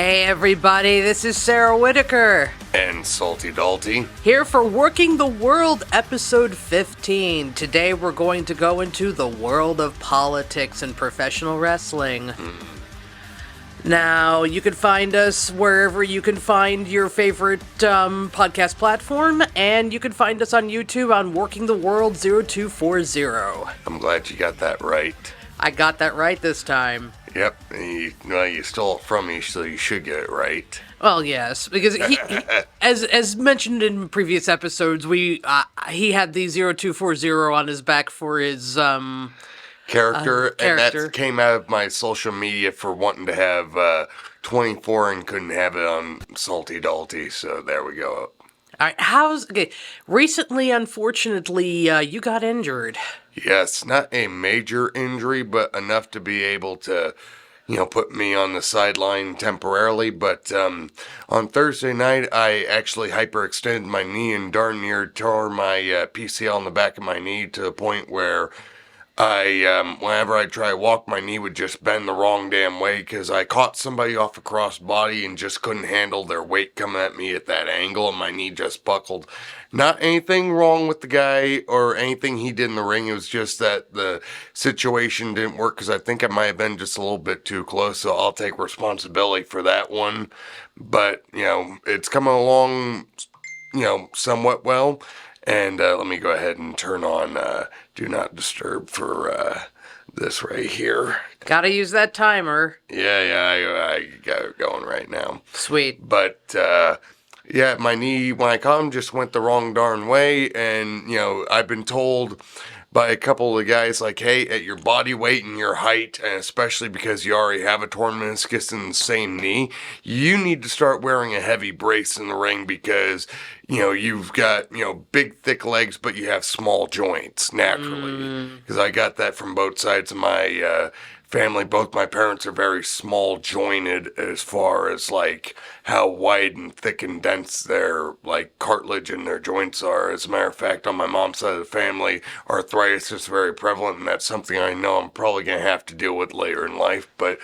Hey everybody, this is Sarah Whitaker. And Salty Dalty. Here for Working the World, episode 15. Today we're going to go into the world of politics and professional wrestling. Now, you can find us wherever you can find your favorite podcast platform, and you can find us on YouTube on Working the World 0240. I'm glad you got that right. I got that right this time. Yep, you stole it from me, so you should get it right. Well, yes, because he as mentioned in previous episodes, he had the 0240 on his back for his character, and that came out of my social media for wanting to have 24 and couldn't have it on Salty Dalty, so there we go. All right, recently, unfortunately, you got injured. Yes, not a major injury, but enough to be able to, put me on the sideline temporarily. But on Thursday night, I actually hyperextended my knee and darn near tore my PCL in the back of my knee to the point where whenever I try to walk, my knee would just bend the wrong damn way because I caught somebody off a crossbody and just couldn't handle their weight coming at me at that angle, and my knee just buckled. Not anything wrong with the guy or anything he did in the ring. It was just that the situation didn't work because I think I might have been just a little bit too close, so I'll take responsibility for that one. But, it's coming along, somewhat well. And let me go ahead and turn on Do Not Disturb for this right here. Gotta use that timer. Yeah, I got it going right now. Sweet. But, my knee, when I caught him, just went the wrong darn way. And, I've been told by a couple of guys, like, hey, at your body weight and your height, and especially because you already have a torn meniscus in the same knee, you need to start wearing a heavy brace in the ring because, you've got, big, thick legs, but you have small joints naturally. Because I got that from both sides of my family. Both my parents are very small jointed as far as like how wide and thick and dense their like cartilage in their joints are. As a matter of fact, on my mom's side of the family, arthritis is very prevalent, and that's something I know I'm probably going to have to deal with later in life. But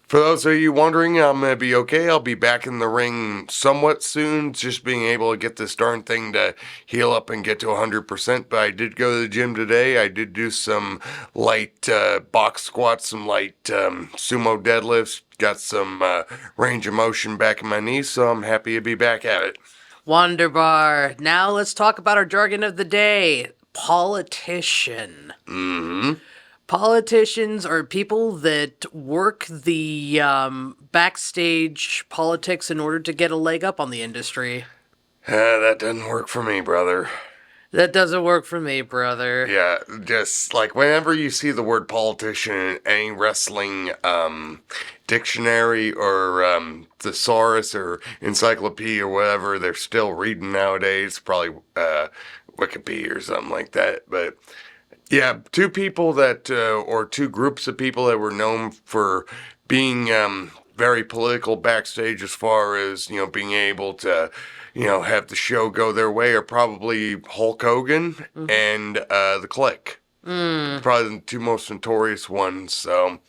for those of you wondering, I'm going to be okay. I'll be back in the ring somewhat soon, just being able to get this darn thing to heal up and get to 100%. But I did go to the gym today. I did do some light box squats, some light sumo deadlifts, got some range of motion back in my knees, so I'm happy to be back at it. Wonderbar. Now let's talk about our jargon of the day. Politician. Politicians are people that work the backstage politics in order to get a leg up on the industry. That doesn't work for me, brother. That doesn't work for me, brother. Yeah, just like whenever you see the word politician in any wrestling dictionary or thesaurus or encyclopedia or whatever they're still reading nowadays, probably Wikipedia or something like that, but yeah, two people that, or two groups of people that were known for being very political backstage as far as, being able to, have the show go their way are probably Hulk Hogan and the Clique. Probably the two most notorious ones, so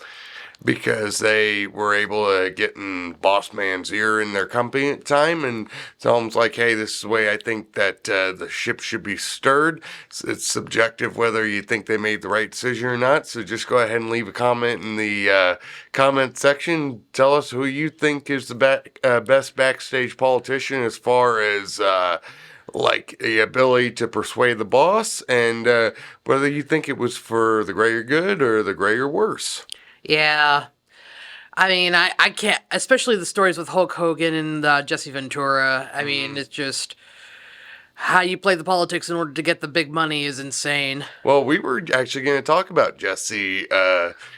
because they were able to get in Boss Man's ear in their company at the time and tell him, like, hey, this is the way I think that the ship should be stirred. It's subjective whether you think they made the right decision or not, so just go ahead and leave a comment in the comment section. Tell us who you think is the best backstage politician as far as like the ability to persuade the boss, and whether you think it was for the greater good or the greater worse. Yeah. I mean, I can't, especially the stories with Hulk Hogan and Jesse Ventura. I mean, it's just how you play the politics in order to get the big money is insane. Well, we were actually going to talk about Jesse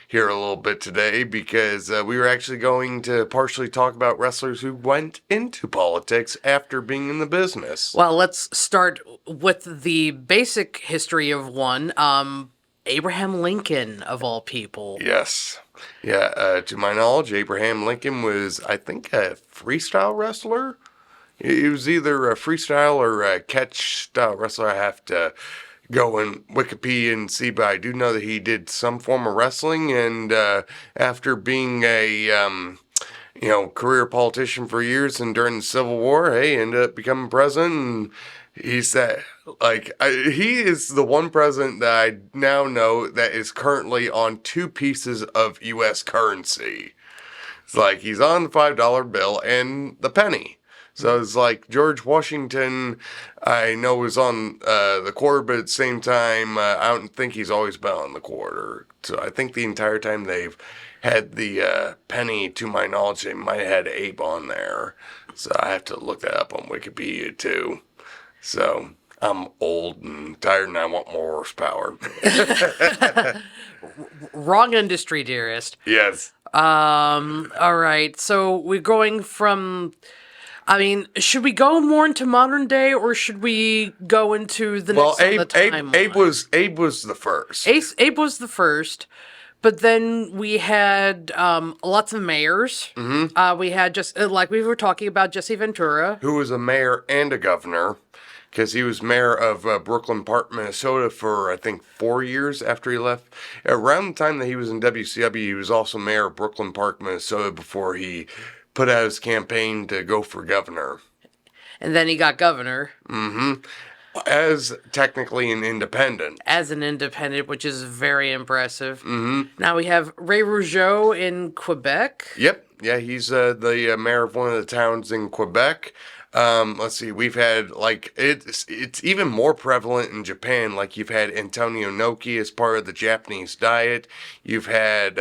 here a little bit today because we were actually going to partially talk about wrestlers who went into politics after being in the business. Well, let's start with the basic history of one. Abraham Lincoln, of all people. Yes. Yeah, to my knowledge, Abraham Lincoln was, I think, a freestyle wrestler. He was either a freestyle or a catch-style wrestler. I have to go in Wikipedia and see, but I do know that he did some form of wrestling, and after being a career politician for years, and during the Civil War, hey, ended up becoming president. And he said, he is the one president that I now know that is currently on two pieces of U.S. currency. It's like he's on the $5 bill and the penny. So it's like George Washington, I know, was on the quarter, but at the same time, I don't think he's always been on the quarter. So I think the entire time they've had the penny, to my knowledge, they might have had Abe on there. So I have to look that up on Wikipedia too. So I'm old and tired and I want more horsepower. Wrong industry, dearest. Yes. All right. So we're going from. I mean, should we go more into modern day, or should we go into the Well, next on the timeline? Abe was the first. Abe was the first, but then we had lots of mayors. Mm-hmm. We had just like we were talking about Jesse Ventura, Who was a mayor and a governor, because he was mayor of Brooklyn Park, Minnesota for, I think, 4 years after he left. Around the time that he was in WCW, he was also mayor of Brooklyn Park, Minnesota, before he put out his campaign to go for governor. and then he got governor As technically an independent. as an independent, which is very impressive. Mm-hmm. Now we have Ray Rougeau in Quebec. Yep. Yeah, he's the mayor of one of the towns in Quebec. Let's see, we've had, it's even more prevalent in Japan. Like, you've had Antonio Inoki as part of the Japanese diet. You've had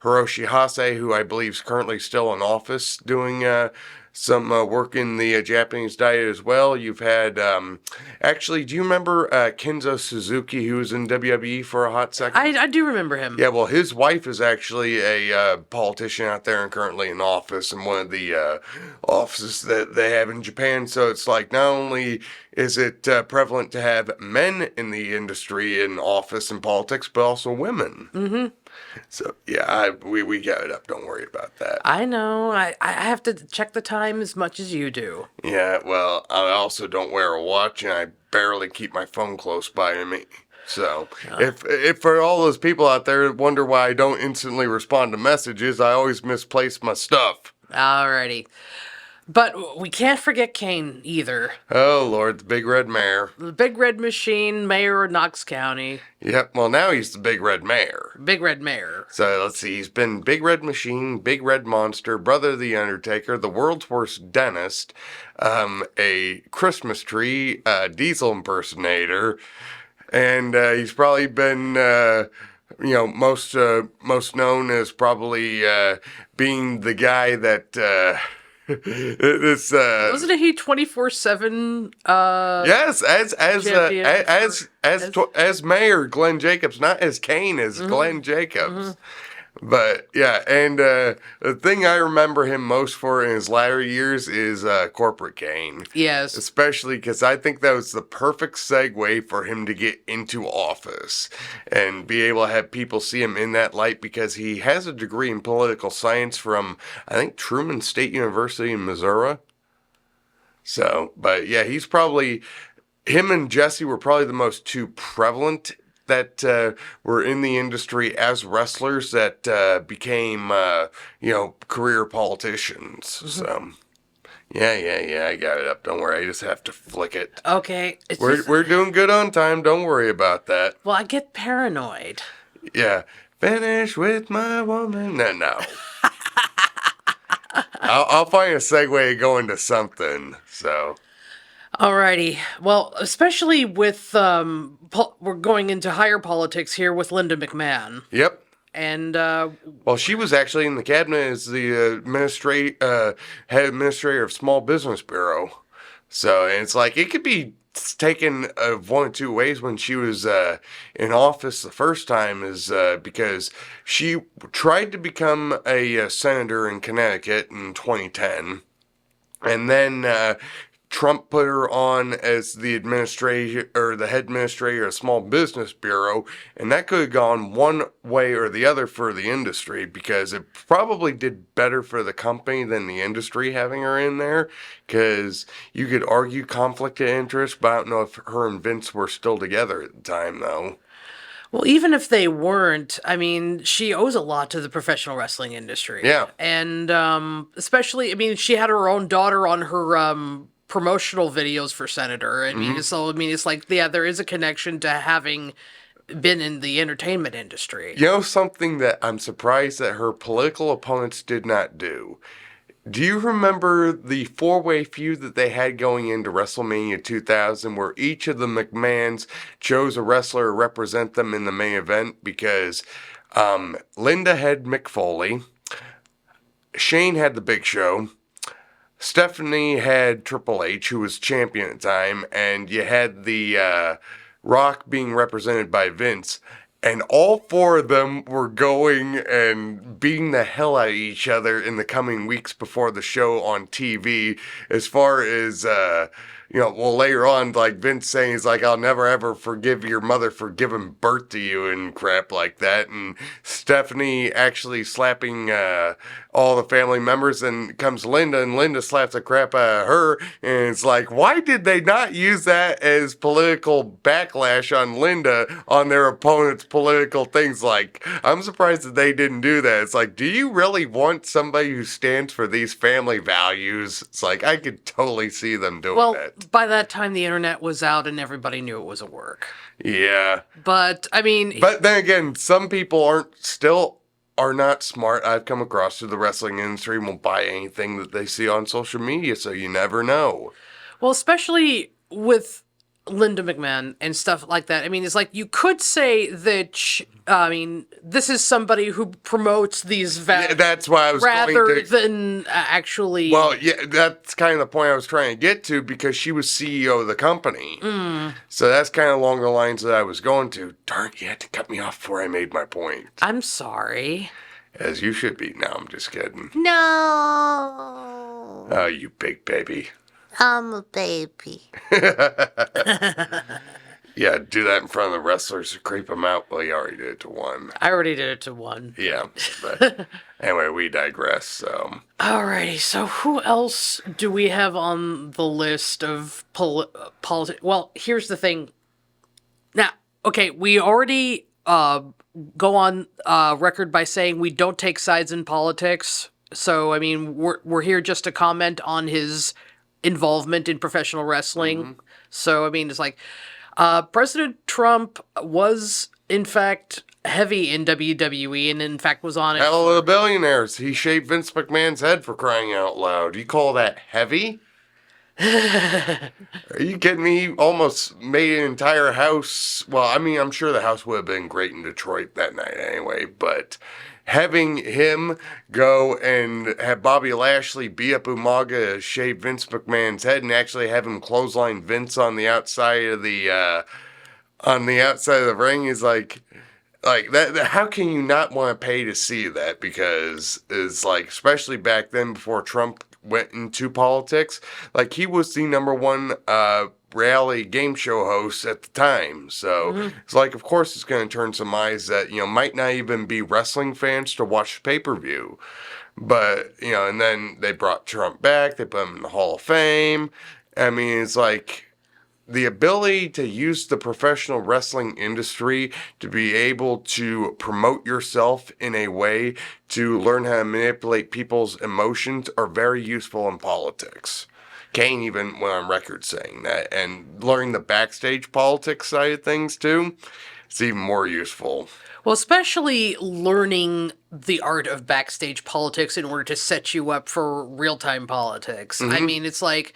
Hiroshi Hase, who I believe is currently still in office doing some work in the Japanese diet as well. You've had, actually, do you remember Kenzo Suzuki, who was in WWE for a hot second? I do remember him. Yeah, well, his wife is actually a politician out there and currently in office in one of the offices that they have in Japan. So it's like, not only is it prevalent to have men in the industry in office and politics, but also women. Mm-hmm. So, yeah, we got it up. Don't worry about that. I know. I have to check the time as much as you do. Yeah, well, I also don't wear a watch, and I barely keep my phone close by me. So, if for all those people out there that wonder why I don't instantly respond to messages, I always misplace my stuff. Alrighty. But we can't forget Kane either. Oh, Lord, the Big Red Mare. The Big Red Machine, mayor of Knox County. Yep, well, now he's the Big Red Mare. Big Red Mayor. So, let's see, he's been Big Red Machine, Big Red Monster, Brother of the Undertaker, the world's worst dentist, a Christmas tree, diesel impersonator, and he's probably been... most known as probably being the guy that this Wasn't he 24/7? Yes, champion as Mayor Glenn Jacobs, not as Kane, as Glenn Jacobs. But yeah, and the thing I remember him most for in his latter years is Corporate Kane. Yes. Especially because I think that was the perfect segue for him to get into office and be able to have people see him in that light, because he has a degree in political science from, I think, Truman State University in Missouri. So, but yeah, him and Jesse were probably the most two prevalent that were in the industry as wrestlers that became, career politicians. So, yeah, I got it up. Don't worry, I just have to flick it. Okay. We're doing good on time. Don't worry about that. Well, I get paranoid. Yeah, finish with my woman. No. I'll find a segue going to something. So. Alrighty. Well, especially with we're going into higher politics here with Linda McMahon. Yep. And well, she was actually in the cabinet as the head administrator of Small Business Bureau. So, and it's like, it could be taken one of two ways when she was in office the first time, is because she tried to become a senator in Connecticut in 2010, and then Trump put her on as the administrator or the head administrator of Small Business Bureau, and that could have gone one way or the other for the industry, because it probably did better for the company than the industry having her in there, because you could argue conflict of interest, but I don't know if her and Vince were still together at the time, though. Well, even if they weren't, I mean, she owes a lot to the professional wrestling industry. Yeah. And especially, I mean, she had her own daughter on her promotional videos for senator. I mean, Hmm. so, I mean, it's like, yeah, there is a connection to having been in the entertainment industry. You know something that I'm surprised that her political opponents did not do? Do you remember the four-way feud that they had going into WrestleMania 2000 where each of the McMahons chose a wrestler to represent them in the main event? Because Linda had Mick Foley, Shane had the Big Show, Stephanie had Triple H, who was champion at the time, and you had the Rock being represented by Vince. And all four of them were going and beating the hell out of each other in the coming weeks before the show on TV. As far as, well, later on, like Vince saying, he's like, I'll never ever forgive your mother for giving birth to you and crap like that. And Stephanie actually slapping all the family members, and comes Linda, and Linda slaps the crap out of her. And it's like, why did they not use that as political backlash on Linda on their opponent's political things? Like, I'm surprised that they didn't do that. It's like, do you really want somebody who stands for these family values? It's like, I could totally see them doing Well, that. by that time, the internet was out and everybody knew it was a work. Yeah. But, I mean, But then again, some people are not smart. I've come across through the wrestling industry and will buy anything that they see on social media, so you never know. well, especially with Linda McMahon and stuff like that. I mean, it's like you could say that. I mean, this is somebody who promotes these Yeah, that's why I was rather going to. than actually. Well, yeah, that's kind of the point I was trying to get to, because she was CEO of the company. Mm, So that's kind of along the lines that I was going to. Darn, you had to cut me off before I made my point. I'm sorry. As you should be. No, I'm just kidding. No, Oh, you big baby. I'm a baby. Yeah, do that in front of the wrestlers to creep them out. Well, you already did it to one. I already did it to one. Yeah, but anyway, we digress. So Alrighty, so who else do we have on the list of politics? Well, here's the thing. Now, okay, we already go on record by saying we don't take sides in politics. So, I mean, we're here just to comment on his involvement in professional wrestling. So, I mean, it's like President Trump was, in fact, heavy in WWE and, in fact, was on it. Hell of the billionaires. He shaved Vince McMahon's head, for crying out loud. You call that heavy? Are you kidding me? He almost made an entire house. Well, I mean, I'm sure the house would have been great in Detroit that night anyway, but having him go and have Bobby Lashley beat up Umaga, shave Vince McMahon's head, and actually have him clothesline Vince on the outside of the ring is like that, how can you not want to pay to see that? Because it's like, especially back then before Trump went into politics, like he was the number one reality game show host at the time. So it's like, of course it's going to turn some eyes that, might not even be wrestling fans to watch the pay-per-view. But, and then they brought Trump back, they put him in the Hall of Fame. I mean, it's like, the ability to use the professional wrestling industry to be able to promote yourself in a way to learn how to manipulate people's emotions are very useful in politics. Kane even went on record saying that. And learning the backstage politics side of things too, it's even more useful. Well, especially learning the art of backstage politics in order to set you up for real-time politics. I mean, it's like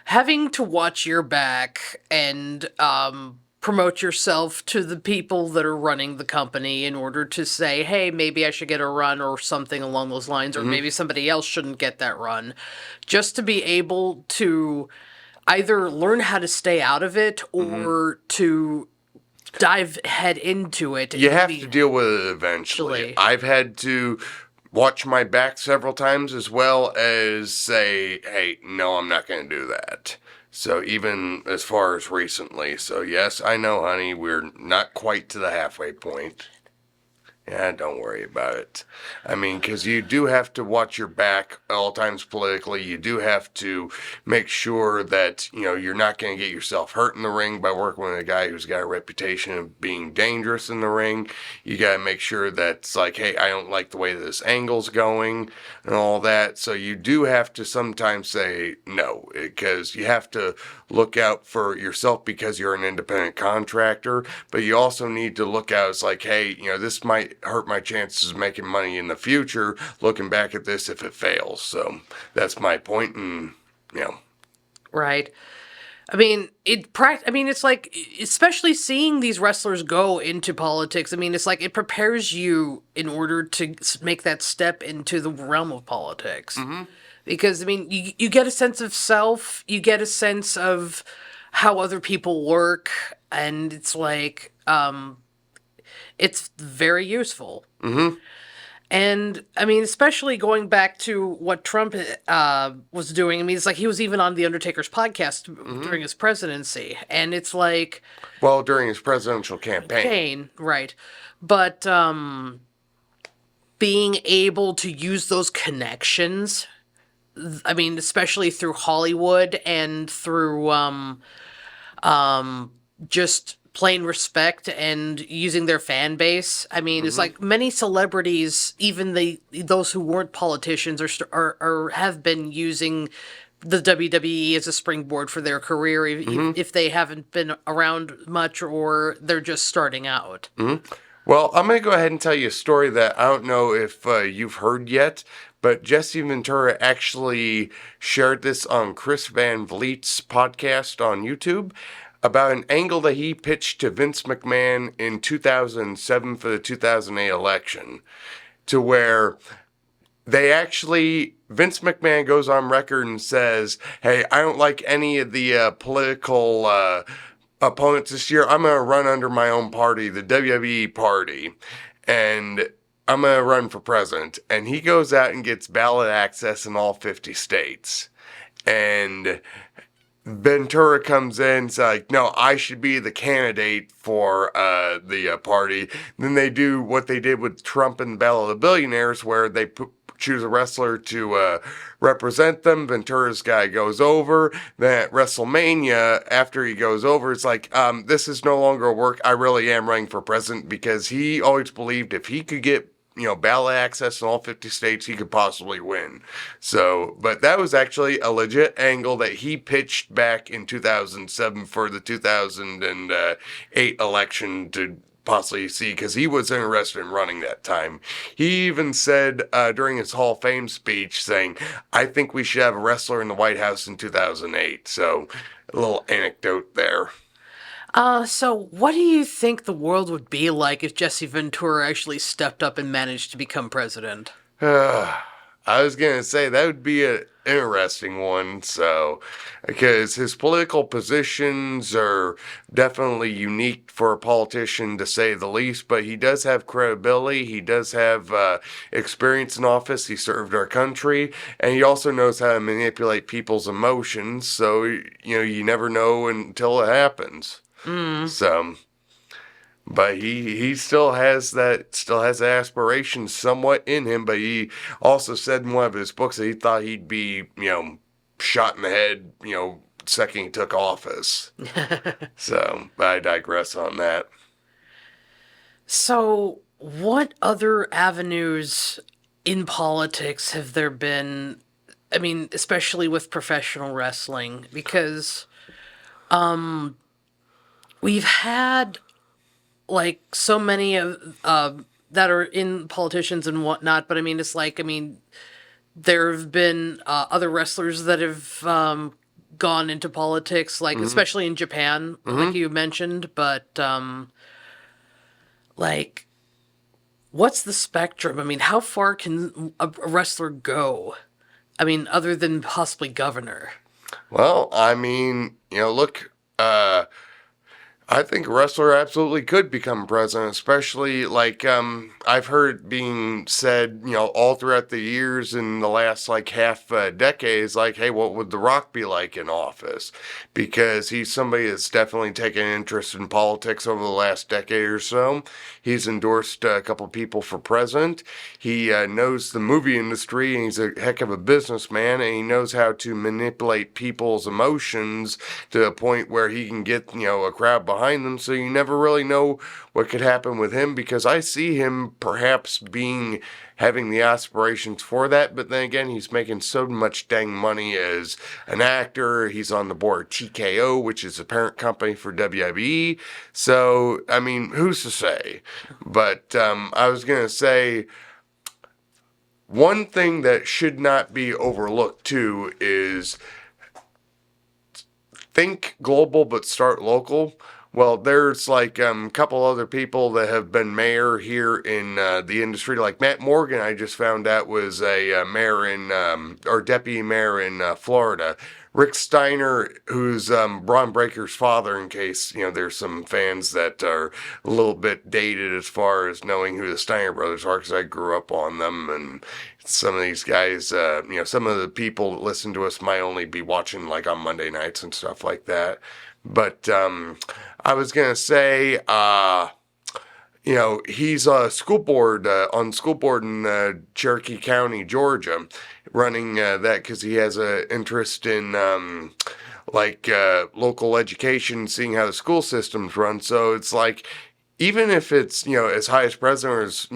having to watch your back and promote yourself to the people that are running the company in order to say, hey, maybe I should get a run or something along those lines, or maybe somebody else shouldn't get that run. Just to be able to either learn how to stay out of it or to dive head into it. You have to deal with it eventually. Actually. I've had to watch my back several times, as well as say, hey, no, I'm not going to do that. So even as far as recently. So yes, I know, honey, we're not quite to the halfway point. Yeah, don't worry about it. I mean, because you do have to watch your back at all times politically. You do have to make sure that, you're not going to get yourself hurt in the ring by working with a guy who's got a reputation of being dangerous in the ring. You got to make sure that it's like, hey, I don't like the way this angle's going and all that. So you do have to sometimes say no, because you have to look out for yourself because you're an independent contractor, but you also need to look out as like, hey, this might hurt my chances of making money in the future looking back at this if it fails. So that's my point, and Right. I mean, it's like, especially seeing these wrestlers go into politics. I mean, it's like it prepares you in order to make that step into the realm of politics. Because I mean, you get a sense of self, you get a sense of how other people work, and it's like it's very useful. And I mean, especially going back to what Trump was doing. I mean, it's like he was even on the Undertaker's podcast during his presidency, and it's like, well, during his presidential campaign. right? But being able to use those connections, I mean, especially through Hollywood and through just plain respect and using their fan base. I mean, it's like many celebrities, even those who weren't politicians, are have been using the WWE as a springboard for their career, if they haven't been around much or they're just starting out. Well, I'm going to go ahead and tell you a story that I don't know if you've heard yet, but Jesse Ventura actually shared this on Chris Van Vliet's podcast on YouTube about an angle that he pitched to Vince McMahon in 2007 for the 2008 election, to where Vince McMahon goes on record and says, hey, I don't like any of the political opponents this year. I'm going to run under my own party, the WWE party, and I'm going to run for president. And he goes out and gets ballot access in all 50 states. And Ventura comes in and says, like, no, I should be the candidate for the party. Then they do what they did with Trump and the Battle of the Billionaires, where they choose a wrestler to represent them. Ventura's guy goes over. Then at WrestleMania, after he goes over, it's like, this is no longer work. I really am running for president, because he always believed if he could get ballot access in all 50 states, he could possibly win. So, but that was actually a legit angle that he pitched back in 2007 for the 2008 election to possibly see, because he was interested in running that time. He even said during his Hall of Fame speech, saying, I think we should have a wrestler in the White House in 2008. So, a little anecdote there. So what do you think the world would be like if Jesse Ventura actually stepped up and managed to become president? I was going to say that would be an interesting one, so, because his political positions are definitely unique for a politician, to say the least, but he does have credibility, he does have experience in office, he served our country, and he also knows how to manipulate people's emotions, so, you never know until it happens. So, but he still has aspiration somewhat in him, but he also said in one of his books that he thought he'd be, shot in the head, second he took office. So, but I digress on that. So, what other avenues in politics have there been? I mean, especially with professional wrestling, because we've had like so many of that are in politicians and whatnot, but I mean, it's like, I mean, there have been other wrestlers that have gone into politics, like especially in Japan, like you mentioned, but like, what's the spectrum? I mean, how far can a wrestler go? I mean, other than possibly governor. Well, I mean, look, I think a wrestler absolutely could become president, especially like I've heard being said, all throughout the years in the last like half decades, like, hey, what would The Rock be like in office? Because he's somebody that's definitely taken interest in politics over the last decade or so. He's endorsed a couple of people for president. He knows the movie industry, and he's a heck of a businessman, and he knows how to manipulate people's emotions to a point where he can get, a crowd behind them. So you never really know what could happen with him, because I see him perhaps having the aspirations for that. But then again, he's making so much dang money as an actor. He's on the board of TKO, which is a parent company for WWE. So, I mean, who's to say? But I was going to say, one thing that should not be overlooked too is think global but start local. Well, there's like a couple other people that have been mayor here in the industry. Like Matt Morgan, I just found out was a mayor or deputy mayor in Florida. Rick Steiner, who's Braun Breaker's father, in case, there's some fans that are a little bit dated as far as knowing who the Steiner brothers are, because I grew up on them. And some of these guys, some of the people that listen to us might only be watching like on Monday nights and stuff like that. But I was going to say, he's a school board, on school board in Cherokee County, Georgia, running that because he has an interest in local education, seeing how the school systems run. So it's like, even if it's, as high as president or as,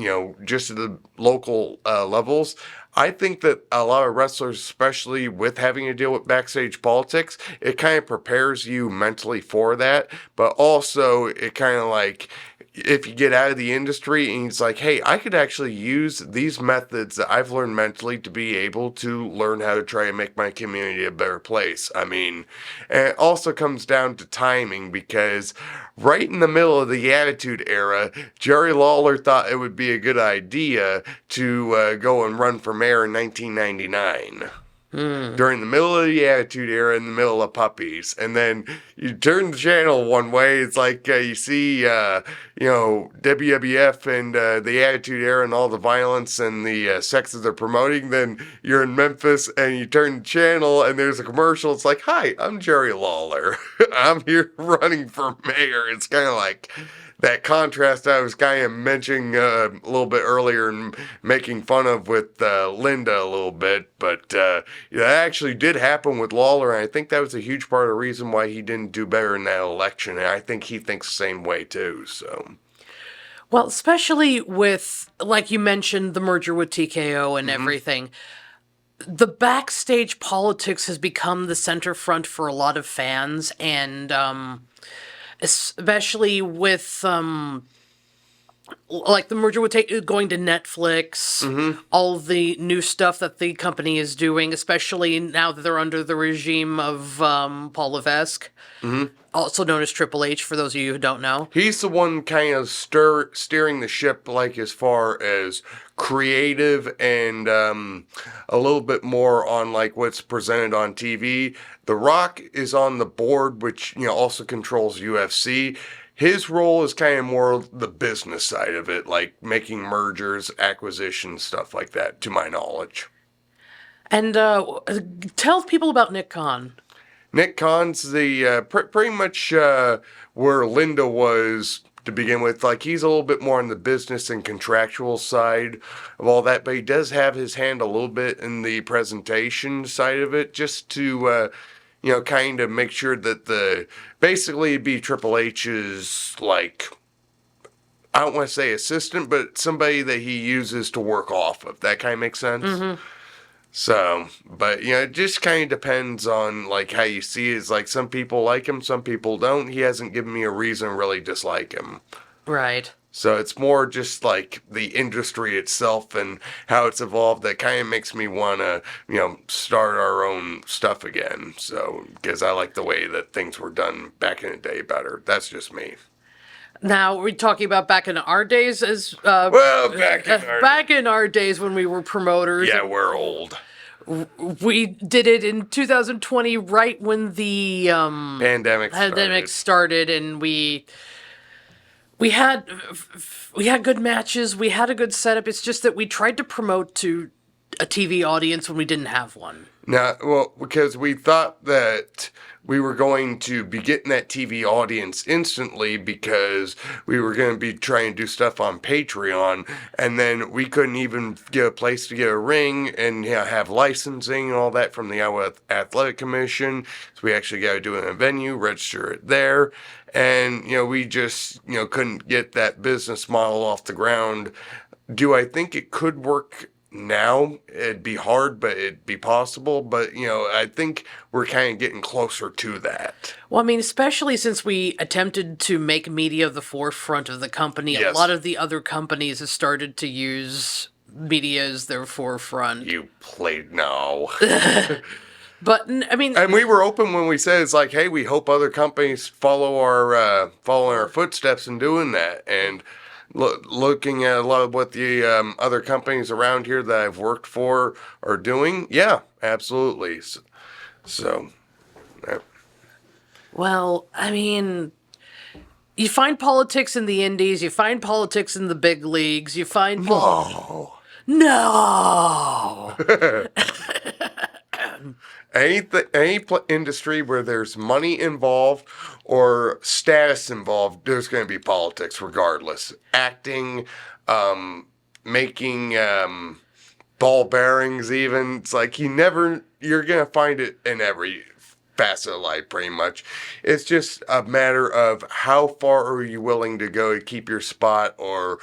just at the local levels, I think that a lot of wrestlers, especially with having to deal with backstage politics, it kind of prepares you mentally for that. But also, it kind of like, if you get out of the industry and it's like, hey, I could actually use these methods that I've learned mentally to be able to learn how to try and make my community a better place. I mean, and it also comes down to timing, because right in the middle of the Attitude Era, Jerry Lawler thought it would be a good idea to go and run for mayor in 1999. During the middle of the Attitude Era, in the middle of puppies. And then you turn the channel one way, it's like you see, WWF and the Attitude Era and all the violence and the sex that they're promoting. Then you're in Memphis and you turn the channel and there's a commercial. It's like, hi, I'm Jerry Lawler. I'm here running for mayor. It's kind of like that contrast I was kind of mentioning a little bit earlier and making fun of with Linda a little bit. But that actually did happen with Lawler, and I think that was a huge part of the reason why he didn't do better in that election. And I think he thinks the same way too. So, Well, especially with, like you mentioned, the merger with TKO and everything, the backstage politics has become the center front for a lot of fans, and especially with like the merger with going to Netflix, all the new stuff that the company is doing, especially now that they're under the regime of Paul Levesque, also known as Triple H, for those of you who don't know. he's the one kind of steering the ship, like as far as creative and a little bit more on like what's presented on TV. The Rock is on the board, which also controls UFC. His role is kind of more the business side of it, like making mergers, acquisitions, stuff like that, to my knowledge. And tell people about Nick Khan. Nick Khan's the pretty much where Linda was to begin with. Like, he's a little bit more on the business and contractual side of all that, but he does have his hand a little bit in the presentation side of it, just to kind of make sure that basically it'd be Triple H's, like, I don't want to say assistant, but somebody that he uses to work off of. That kind of makes sense. So, but it just kind of depends on like how you see it. It's like some people like him, some people don't. He hasn't given me a reason to really dislike him. Right. So it's more just like the industry itself and how it's evolved that kind of makes me want to, start our own stuff again. So, because I like the way that things were done back in the day better. That's just me. Now, we're talking about back in our days as Well, back in our back in our days when we were promoters. Yeah, we're old. We did it in 2020, right when the Pandemic started, and we had good matches. We had a good setup. It's just that we tried to promote to a TV audience when we didn't have one. Now, well, because we thought that we were going to be getting that TV audience instantly because we were going to be trying to do stuff on Patreon, and then we couldn't even get a place to get a ring and have licensing and all that from the Iowa Athletic Commission. So we actually got to do it in a venue, register it there, and we just couldn't get that business model off the ground. Do I think it could work now? It'd be hard, but it'd be possible. But, I think we're kind of getting closer to that. Well, I mean, especially since we attempted to make media the forefront of the company, Yes. A lot of the other companies have started to use media as their forefront. You played no. But, I mean... And we were open when we said, it's like, hey, we hope other companies follow our footsteps in doing that. And looking at a lot of what the other companies around here that I've worked for are doing, yeah, absolutely. So yeah. Well, I mean, you find politics in the indies, you find politics in the big leagues, you find... No! Any industry where there's money involved or status involved, there's going to be politics regardless. Acting, making ball bearings even. It's like you're going to find it in every facet of life pretty much. It's just a matter of how far are you willing to go to keep your spot or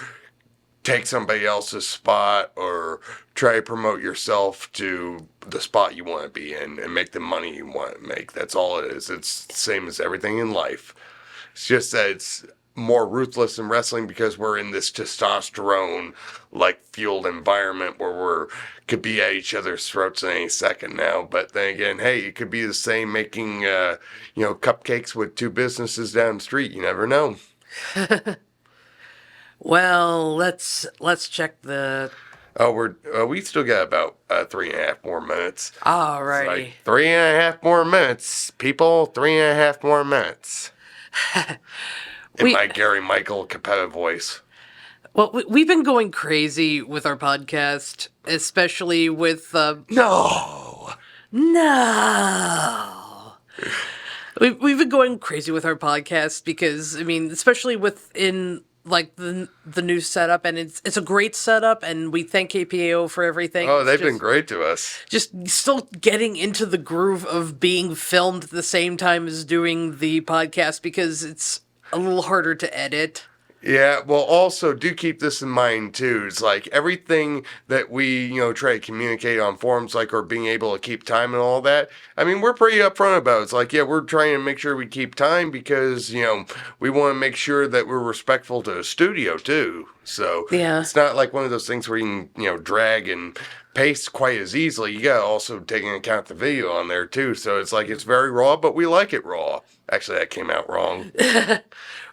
take somebody else's spot or try to promote yourself to the spot you want to be in and make the money you want to make. That's all it is. It's the same as everything in life. It's just that it's more ruthless in wrestling because we're in this testosterone fueled environment where could be at each other's throats in any second now. But then again, hey, it could be the same making cupcakes with two businesses down the street. You never know. Well, let's check the... Oh, we still got about 3.5 more minutes. Alrighty. Like 3.5 more minutes, people. 3.5 more minutes. In my Gary Michael Capetta voice. Well, we've been going crazy with our podcast, especially with... No! We've been going crazy with our podcast because, I mean, especially within... the new setup, and it's a great setup, and we thank KPAO for everything. Oh, they've been great to us. Just still getting into the groove of being filmed at the same time as doing the podcast because it's a little harder to edit. Yeah, well, also, do keep this in mind, too. It's like everything that we, try to communicate on forums, or being able to keep time and all that. I mean, we're pretty upfront about it. It's like, yeah, we're trying to make sure we keep time because, we want to make sure that we're respectful to the studio, too. So, yeah. It's not like one of those things where you can, drag and paste quite as easily. You got to also take into account the video on there, too. So, it's like, it's very raw, but we like it raw. Actually, that came out wrong.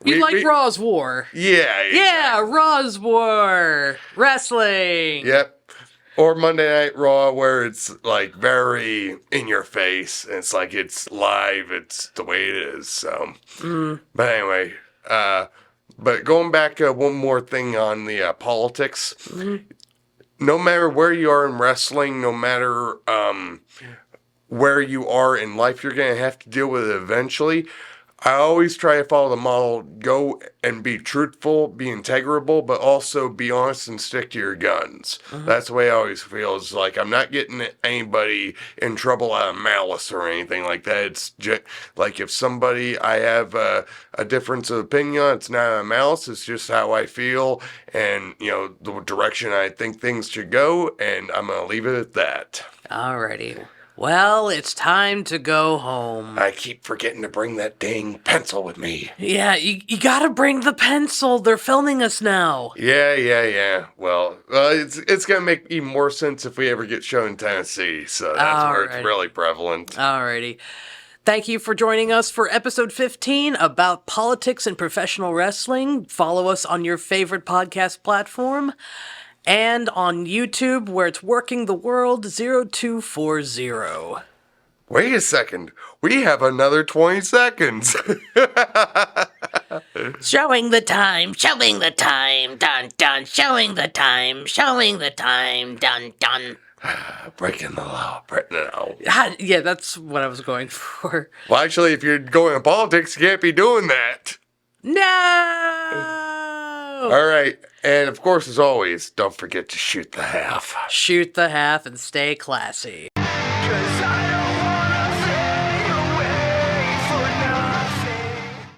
We like Raw's War. Yeah. Exactly. Yeah, Raw's War. Wrestling. Yep. Or Monday Night Raw, where it's very in your face. And it's like it's live. It's the way it is. So, But anyway, but going back one more thing on the politics. Mm-hmm. No matter where you are in wrestling, no matter where you are in life, you're going to have to deal with it eventually. I always try to follow the model, go and be truthful, be integrable, but also be honest and stick to your guns. Uh-huh. That's the way I always feel. It's like I'm not getting anybody in trouble out of malice or anything like that. It's just like if I have a difference of opinion on, it's not out of malice. It's just how I feel and, the direction I think things should go, and I'm going to leave it at that. Alrighty. Well, it's time to go home. I keep forgetting to bring that dang pencil with me. Yeah, you gotta bring the pencil. They're filming us now. Yeah. Well, it's gonna make even more sense if we ever get shown in Tennessee. So that's where it's really prevalent. Alrighty. Thank you for joining us for episode 15 about politics and professional wrestling. Follow us on your favorite podcast platform. and on YouTube, where it's Working the World 0240. Wait a second. We have another 20 seconds. Showing the time, dun dun, showing the time, dun dun. Breaking the law. No. Yeah, that's what I was going for. Well, actually, if you're going in politics, you can't be doing that. No! All right. And of course, as always, don't forget to shoot the half. Shoot the half and stay classy.